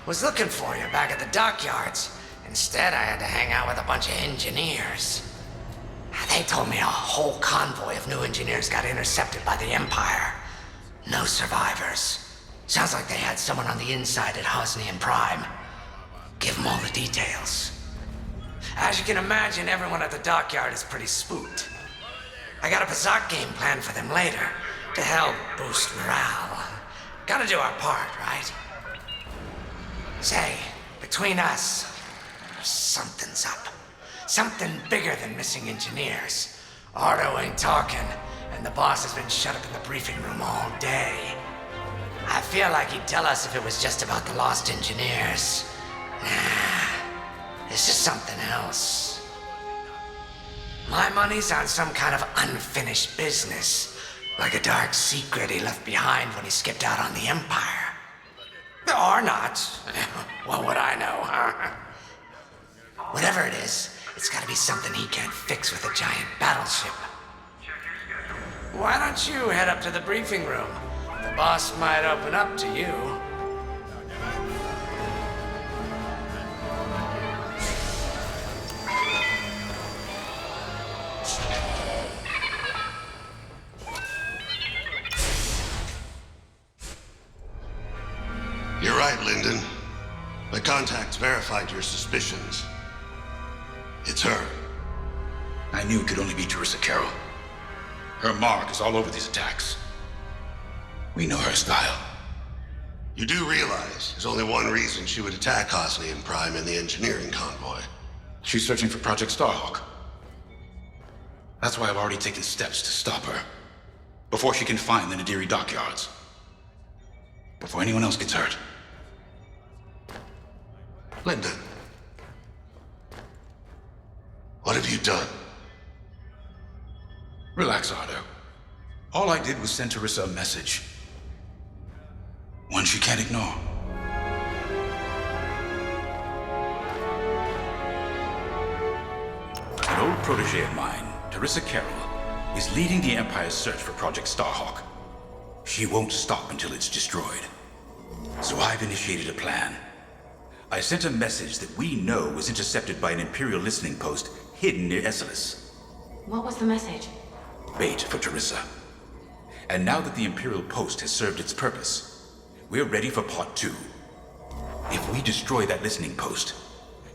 Was looking for you back at the dockyards. Instead, I had to hang out with a bunch of engineers. They told me a whole convoy of new engineers got intercepted by the Empire. No survivors. Sounds like they had someone on the inside at Hosnian Prime. Give them all the details. As you can imagine, everyone at the dockyard is pretty spooked. I got a bizarre game plan for them later, to help boost morale. Gotta do our part, right? Say, between us, something's up. Something bigger than missing engineers. Ardo ain't talking, and the boss has been shut up in the briefing room all day. I feel like he'd tell us if it was just about the lost engineers. Nah, this is something else. My money's on some kind of unfinished business, like a dark secret he left behind when he skipped out on the Empire. Or not. What would I know, huh? Whatever it is, it's gotta be something he can't fix with a giant battleship. Why don't you head up to the briefing room? The boss might open up to you. You're right, Lyndon. My contacts verified your suspicions. It's her. I knew it could only be Teresa Carroll. Her mark is all over these attacks. We know her style. You do realize there's only one reason she would attack Hosnian Prime and the engineering convoy. She's searching for Project Starhawk. That's why I've already taken steps to stop her. Before she can find the Nadiri dockyards. Before anyone else gets hurt. Lyndon. What have you done? Relax, Ardo. All I did was send Teresa a message. One she can't ignore. An old protege of mine, Teresa Carroll, is leading the Empire's search for Project Starhawk. She won't stop until it's destroyed. So I've initiated a plan. I sent a message that we know was intercepted by an Imperial listening post hidden near Esselis. What was the message? Bait for Teresa. And now that the Imperial post has served its purpose, we're ready for part 2. If we destroy that listening post,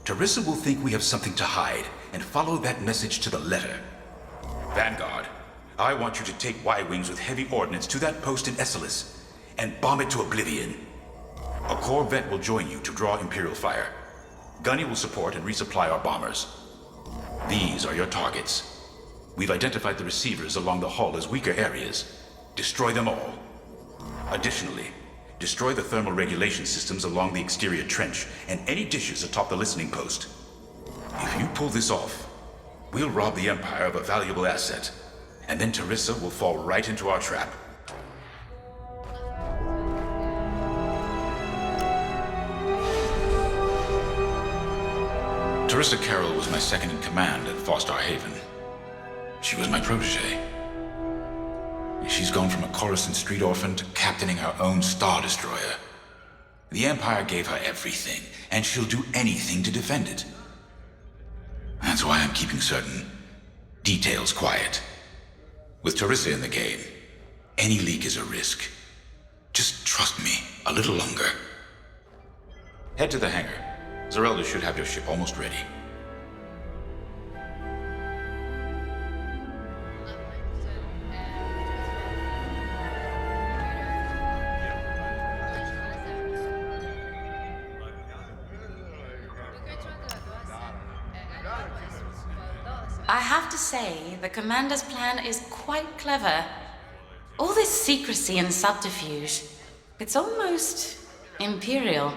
Teresa will think we have something to hide and follow that message to the letter. Vanguard, I want you to take Y-Wings with heavy ordnance to that post in Esselis and bomb it to oblivion. A Corvette will join you to draw Imperial fire. Gunny will support and resupply our bombers. These are your targets. We've identified the receivers along the hull as weaker areas. Destroy them all. Additionally, destroy the thermal regulation systems along the exterior trench and any dishes atop the listening post. If you pull this off, we'll rob the Empire of a valuable asset, and then Teresa will fall right into our trap. Teresa Carroll was my second in command at Fostar Haven. She was my protege. She's gone from a Coruscant street orphan to captaining her own Star Destroyer. The Empire gave her everything, and she'll do anything to defend it. That's why I'm keeping certain details quiet. With Teresa in the game, any leak is a risk. Just trust me a little longer. Head to the hangar. Zerelda should have your ship almost ready. I have to say, the Commander's plan is quite clever. All this secrecy and subterfuge, it's almost Imperial.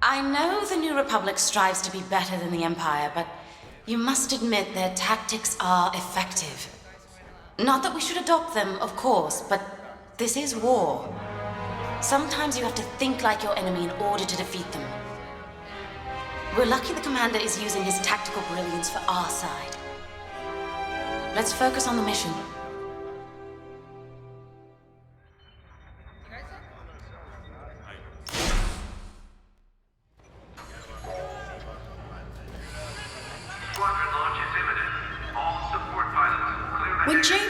I know the New Republic strives to be better than the Empire, but you must admit their tactics are effective. Not that we should adopt them, of course, but this is war. Sometimes you have to think like your enemy in order to defeat them. We're lucky the Commander is using his tactical brilliance for our side. Let's focus on the mission.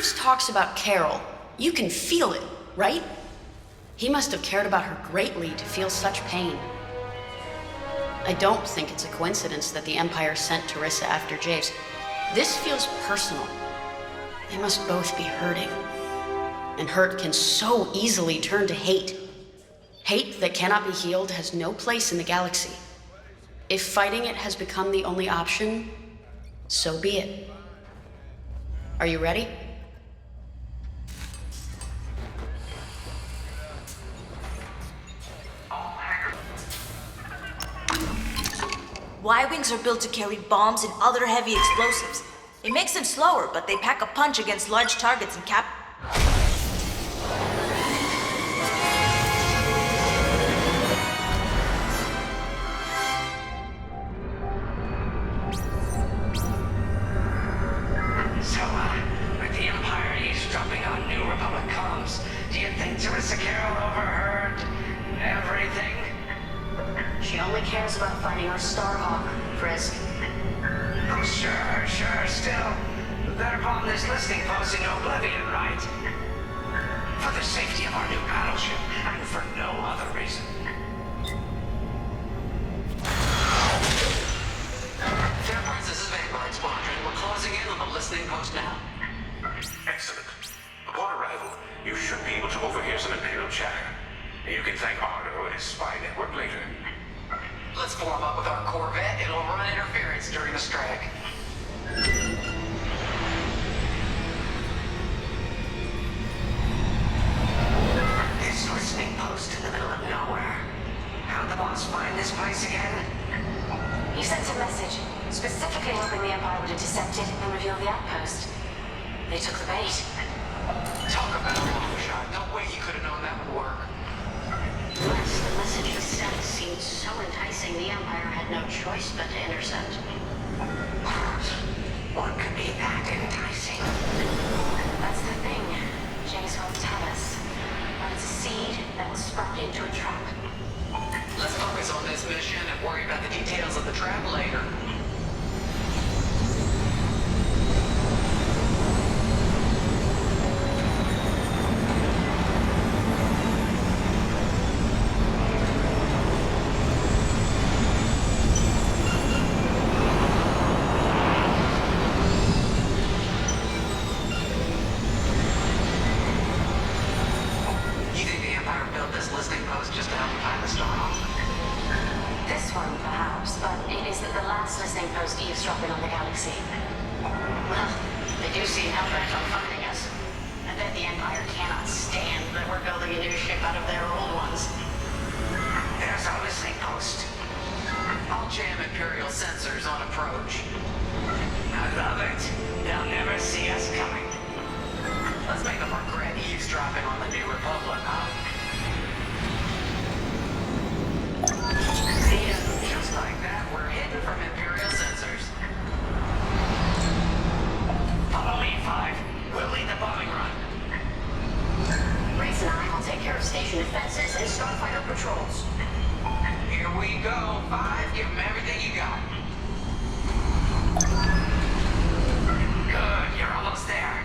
Graves talks about Carol. You can feel it, right? He must have cared about her greatly to feel such pain. I don't think it's a coincidence that the Empire sent Teresa after Javes. This feels personal. They must both be hurting. And hurt can so easily turn to hate. Hate that cannot be healed has no place in the galaxy. If fighting it has become the only option, so be it. Are you ready? Y-Wings are built to carry bombs and other heavy explosives. It makes them slower, but they pack a punch against large targets and cap... So, with the Empire eavesdropping on New Republic comms, do you think Teresa Carroll overheard everything? She only cares about finding our Starhawk, Frisk. Oh, sure, still. Better bomb this listening post into oblivion, right? For the safety of our new battleship, and for no other reason. Fair Prince, this is Vanguard Squadron. We're closing in on the listening post now. Excellent. Upon arrival, you should be able to overhear some Imperial chatter. You can thank Ardo and his spy network later. Let's form up with our Corvette. It'll run interference during the strike. This listening post in the middle of nowhere. How'd the boss find this place again? He sent a message, specifically hoping the Empire would intercept it and reveal the outpost. They took the bait. Talk about a long shot. No way he could have known that would work. Once the message was sent seemed so enticing, the Empire had no choice but to intercept. What could be that enticing? That's the thing. James won't tell us. But it's a seed that will sprout into a trap. Let's focus on this mission and worry about the details of the trap later. You think the Empire built this listening post just to help you find the Starhawk? This one, perhaps, but it isn't the last listening post eavesdropping on the galaxy. Well, they do seem hell-bent on finding us. I bet the Empire cannot stand that we're building a new ship out of their old ones. There's our listening post. I'll jam Imperial sensors on approach. I love it. They'll never see us coming. Let's make them regret eavesdropping on the New Republic, huh? And just like that, we're hidden from Imperial sensors. Follow me, 5. We'll lead the bombing run. Grace and I will take care of station defenses and starfighter patrols. Here we go, 5. Give them everything you got. Good, you're almost there.